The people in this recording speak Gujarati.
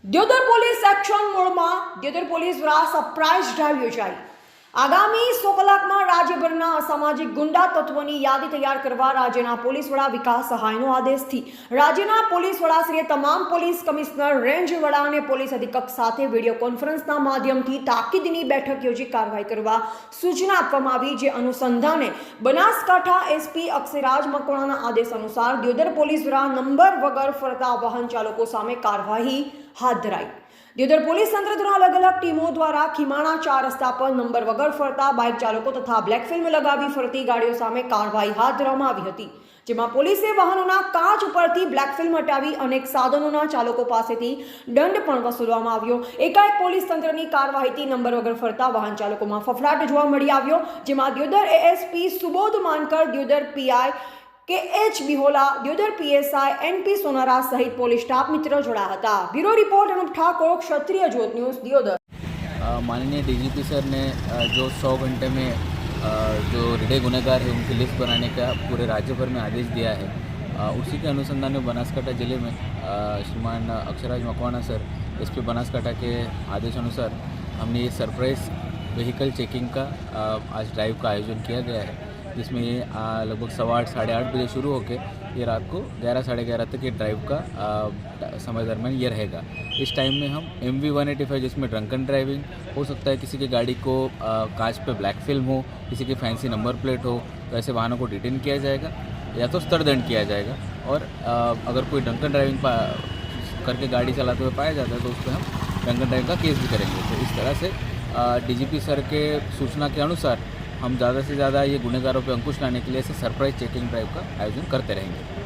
દ્યોદર પોલીસ એક્શન મોડમાં દ્યોદર પોલીસ દ્વારા સરપ્રાઇઝ ડ્રાઈવ યોજાઈ। આગામી 100 કલાકમાં રાજ્યભરના અસામાજિક ગુંડા તત્વોની યાદી તૈયાર કરવા રાજ્યના પોલીસ વડા વિકાસ સહાયનો આદેશથી રાજ્યના પોલીસ વડાશ્રીએ તમામ પોલીસ કમિશનર, રેન્જ વડા અને પોલીસ અધિક્ષક સાથે વિડીયો કોન્ફરન્સના માધ્યમથી તાકીદની બેઠક યોજી કાર્યવાહી કરવા સૂચના આપવામાં આવી। જે અનુસંધાને બનાસકાંઠા એસપી અક્ષયરાજ મકવાણાના આદેશ અનુસાર દ્યોદર પોલીસ દ્વારા નંબર વગર ફરતા વાહન ચાલકો સામે કાર્યવાહી હાથ ધરાઈ। દ્યોદર પોલીસ તંત્ર દ્વારા અલગ અલગ ટીમો દ્વારા ખીમાણા 4 રસ્તા પર નંબર વગર ફરતા બાઇક ચાલકો તથા બ્લેક ફિલ્મ લગાવી ફરતી ગાડીઓ સામે કાર્યવાહી હાથ ધરવામાં આવી હતી। જેમાં પોલીસે વાહનોના કાચ ઉપરથી બ્લેક ફિલ્મ હટાવી અનેક સાધનોના ચાલકો પાસેથી દંડ પણ વસૂલવામાં આવ્યો। એકાએક પોલીસ તંત્રની કાર્યવાહીથી નંબર વગર ફરતા વાહન ચાલકોમાં ફફડાટ જોવા મળી આવ્યો। જેમાં Deodar ASP Subodh Mankar, Deodar PI KH Bihola, Deodar PSI NP Sonara સહિત પોલીસ સ્ટાફ મિત્રો જોડાયા હતા। બ્યુરો રિपोर्ट अनूप ठाकुर, क्षत्रिय ज्योत न्यूज, द्योદર। माननीय DGP सर ने जो 100 घंटे में जो रिढ़े गुनहगार है उनकी लिस्ट बनाने का पूरे राज्य भर में आदेश दिया है, उसी के अनुसंधान में बनासकांठा जिले में श्रीमान अक्षयराज मकवाणा सर SP बनासकांठा के आदेश अनुसार हमने ये सरप्राइज व्हीकल चेकिंग का आज ड्राइव का आयोजन किया गया है, जिसमें ये लगभग 8:15 साढ़े 8 बजे शुरू होकर ये रात को 11 साढ़े 11 तक ये ड्राइव का समय दरमियान ये रहेगा। इस टाइम में हम MV 185 जिसमें ड्रंकन ड्राइविंग हो सकता है, किसी की गाड़ी को कांच पे ब्लैक फिल्म हो, किसी की फैंसी नंबर प्लेट हो, तो ऐसे वाहनों को डिटेन किया जाएगा या तो स्तरदंड किया जाएगा। और अगर कोई ड्रंकन ड्राइविंग करके गाड़ी चलाते हुए पाया जाता है तो उस पर हम ड्रंकन ड्राइविंग का केस भी करेंगे। तो इस तरह से DGP सर के सूचना के अनुसार हम ज़्यादा से ज़्यादा ये गुनहगारों पे अंकुश लाने के लिए ऐसे सरप्राइज चेकिंग ड्राइव का आयोजन करते रहेंगे।